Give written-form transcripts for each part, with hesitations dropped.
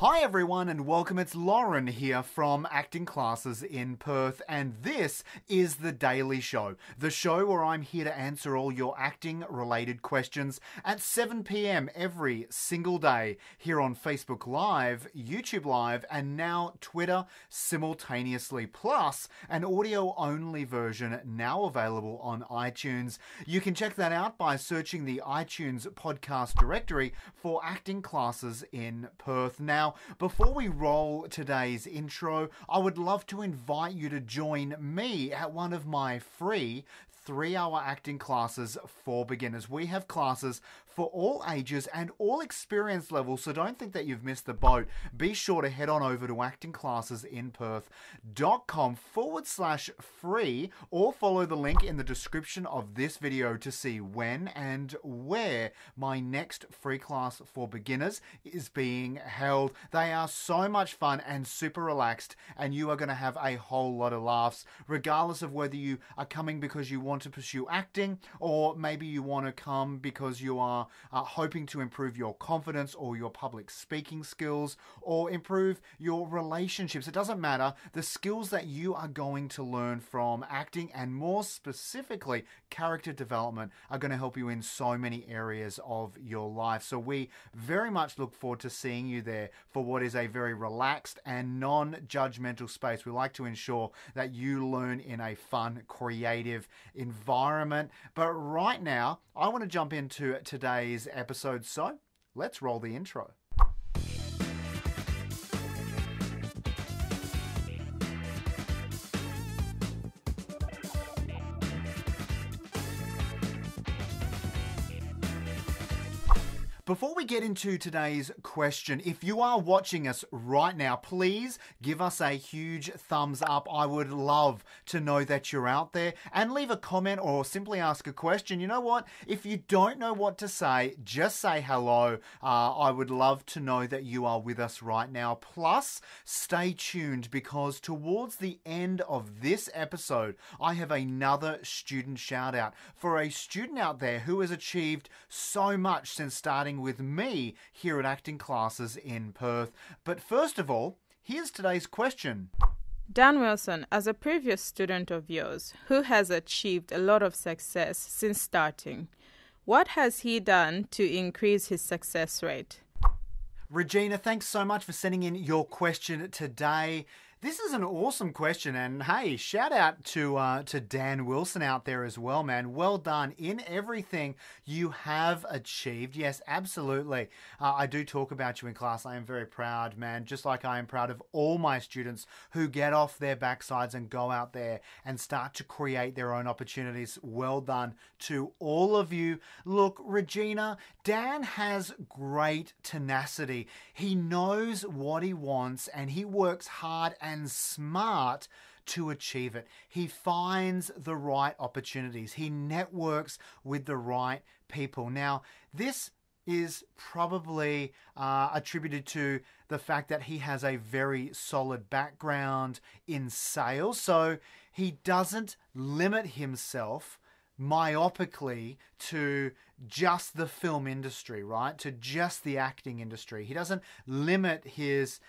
Hi everyone and welcome, it's Lauren here from Acting Classes in Perth, and this is The Daily Show, the show where I'm here to answer all your acting related questions at 7 p.m. every single day here on Facebook Live, YouTube Live, and now Twitter simultaneously, plus an audio only version now available on iTunes. You can check that out by searching the iTunes podcast directory for Acting Classes in Perth. Now, before we roll today's intro, I would love to invite you to join me at one of my free 3-hour acting classes for beginners. We have classes for all ages and all experience levels, so don't think that you've missed the boat. Be sure to head on over to actingclassesinperth.com/free or follow the link in the description of this video to see when and where my next free class for beginners is being held. They are so much fun and super relaxed, and you are going to have a whole lot of laughs, regardless of whether you are coming because you want to pursue acting, or maybe you want to come because you are hoping to improve your confidence or your public speaking skills or improve your relationships. It doesn't matter. The skills that you are going to learn from acting, and more specifically character development, are going to help you in so many areas of your life. So we very much look forward to seeing you there for what is a very relaxed and non-judgmental space. We like to ensure that you learn in a fun, creative environment. But right now, I want to jump into today's episode, so let's roll the intro. Before we get into today's question, if you are watching us right now, please give us a huge thumbs up. I would love to know that you're out there, and leave a comment or simply ask a question. You know what? If you don't know what to say, just say hello. I would love to know that you are with us right now. Plus, stay tuned, because towards the end of this episode, I have another student shout out for a student out there who has achieved so much since starting with me here at Acting Classes in Perth. But first of all, here's today's question. Dan Wilson, as a previous student of yours who has achieved a lot of success since starting, what has he done to increase his success rate? Regina, thanks so much for sending in your question today. This is an awesome question, and hey, shout out to Dan Wilson out there as well, man. Well done in everything you have achieved. Yes, absolutely. I do talk about you in class. I am very proud, man, just like I am proud of all my students who get off their backsides and go out there and start to create their own opportunities. Well done to all of you. Look, Regina, Dan has great tenacity. He knows what he wants, and he works hard and smart to achieve it. He finds the right opportunities. He networks with the right people. Now, this is probably attributed to the fact that he has a very solid background in sales. So he doesn't limit himself myopically to just the film industry, right? To just the acting industry. He doesn't limit his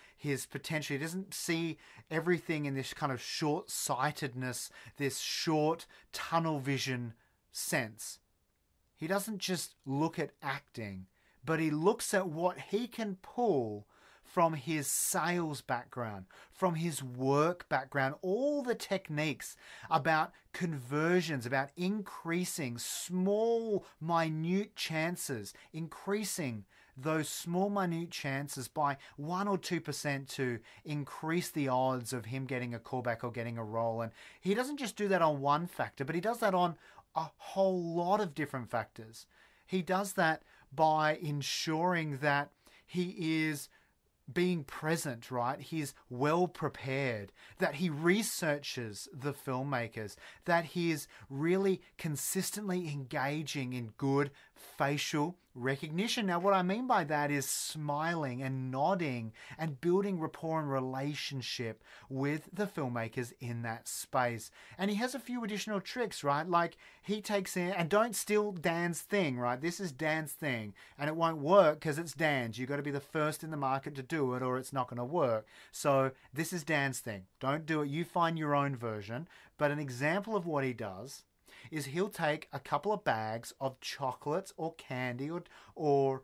potential. He doesn't see everything in this kind of short-sightedness, this short tunnel vision sense. He doesn't just look at acting, but he looks at what he can pull from his sales background, from his work background, all the techniques about conversions, about increasing small, minute chances, increasing those small, minute chances by 1 or 2% to increase the odds of him getting a callback or getting a role. And he doesn't just do that on one factor, but he does that on a whole lot of different factors. He does that by ensuring that he is being present, right? He's well prepared, that he researches the filmmakers, that he is really consistently engaging in good facial recognition. Now, what I mean by that is smiling and nodding and building rapport and relationship with the filmmakers in that space. And he has a few additional tricks, right? Like he takes in, and don't steal Dan's thing, right? This is Dan's thing, and it won't work because it's Dan's. You've got to be the first in the market to do it or it's not going to work. So this is Dan's thing. Don't do it. You find your own version. But an example of what he does is he'll take a couple of bags of chocolates or candy or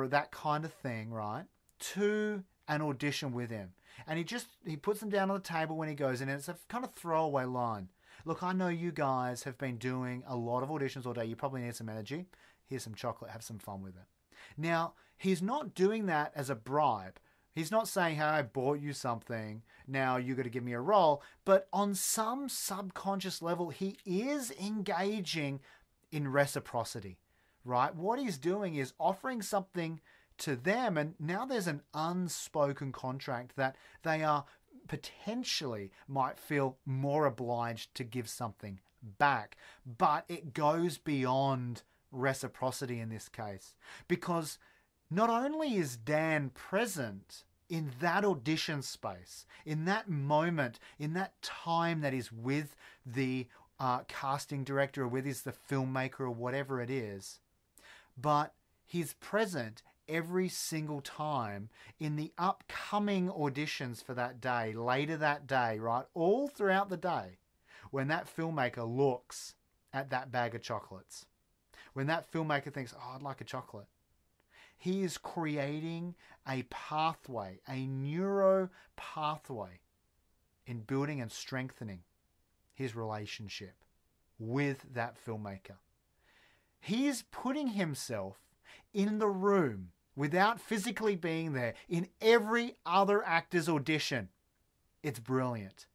that kind of thing, right, to an audition with him. And he puts them down on the table when he goes in, and it's a kind of throwaway line. Look, I know you guys have been doing a lot of auditions all day. You probably need some energy. Here's some chocolate. Have some fun with it. Now, he's not doing that as a bribe. He's not saying, hey, I bought you something, now you got to give me a role. But on some subconscious level, he is engaging in reciprocity, right? What he's doing is offering something to them, and now there's an unspoken contract that they are potentially might feel more obliged to give something back. But it goes beyond reciprocity in this case, because not only is Dan present in that audition space, in that moment, in that time that he's with the casting director or with the filmmaker or whatever it is, but he's present every single time in the upcoming auditions for that day, later that day, right? All throughout the day, when that filmmaker looks at that bag of chocolates, when that filmmaker thinks, oh, I'd like a chocolate, he is creating a pathway, a neuro pathway in building and strengthening his relationship with that filmmaker. He is putting himself in the room without physically being there in every other actor's audition. It's brilliant.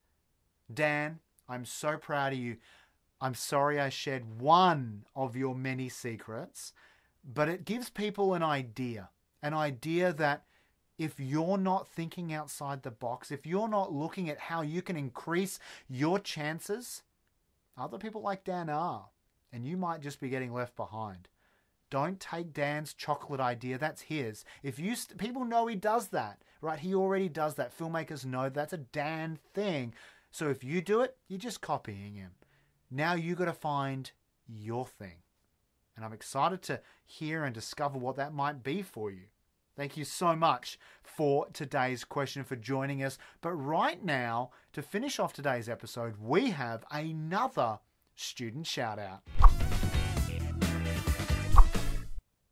Dan, I'm so proud of you. I'm sorry I shared one of your many secrets, but it gives people an idea that if you're not thinking outside the box, if you're not looking at how you can increase your chances, other people like Dan are, and you might just be getting left behind. Don't take Dan's chocolate idea. That's his. If people know he does that, right? He already does that. Filmmakers know that's a Dan thing. So if you do it, you're just copying him. Now you got to find your thing. And I'm excited to hear and discover what that might be for you. Thank you so much for today's question, for joining us. But right now, to finish off today's episode, we have another student shout out.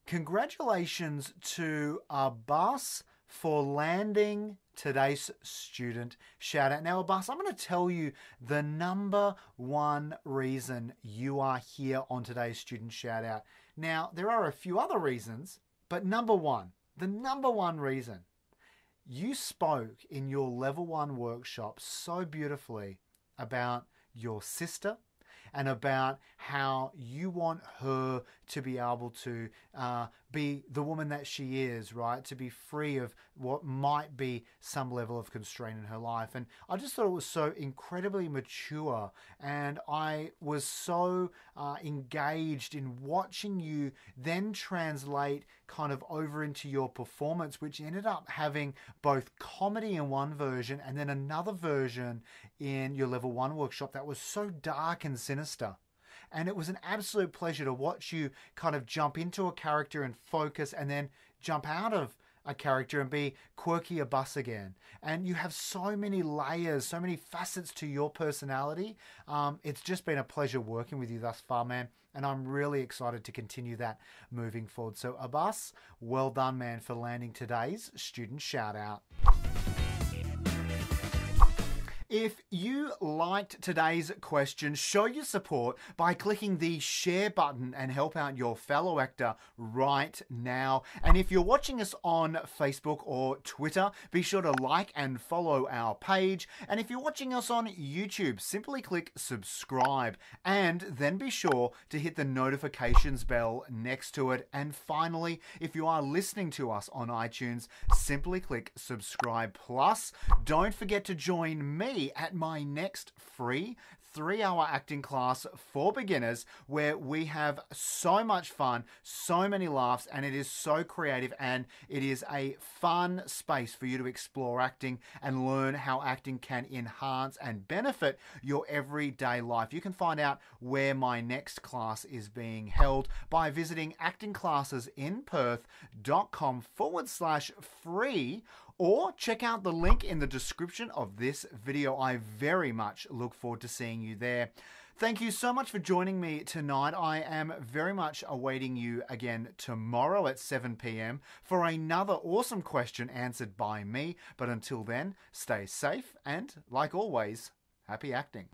Congratulations to Abbas for landing today's student shout out. Now, Abbas, I'm going to tell you the number one reason you are here on today's student shout out. Now, there are a few other reasons, but the number one reason, you spoke in your level 1 workshop so beautifully about your sister and about how you want her to be able to be the woman that she is, right? To be free of what might be some level of constraint in her life. And I just thought it was so incredibly mature. And I was so engaged in watching you then translate kind of over into your performance, which ended up having both comedy in one version and then another version in your level 1 workshop that was so dark and sinister. And it was an absolute pleasure to watch you kind of jump into a character and focus and then jump out of a character and be quirky Abbas again. And you have so many layers, so many facets to your personality. It's just been a pleasure working with you thus far, man. And I'm really excited to continue that moving forward. So Abbas, well done, man, for landing today's student shout out. If you liked today's question, show your support by clicking the share button and help out your fellow actor right now. And if you're watching us on Facebook or Twitter, be sure to like and follow our page. And if you're watching us on YouTube, simply click subscribe and then be sure to hit the notifications bell next to it. And finally, if you are listening to us on iTunes, simply click subscribe. Plus, don't forget to join me at my next free 3-hour acting class for beginners where we have so much fun, so many laughs, and it is so creative, and it is a fun space for you to explore acting and learn how acting can enhance and benefit your everyday life. You can find out where my next class is being held by visiting actingclassesinperth.com/free, or check out the link in the description of this video. I very much look forward to seeing you there. Thank you so much for joining me tonight. I am very much awaiting you again tomorrow at 7 p.m. for another awesome question answered by me. But until then, stay safe and, like always, happy acting.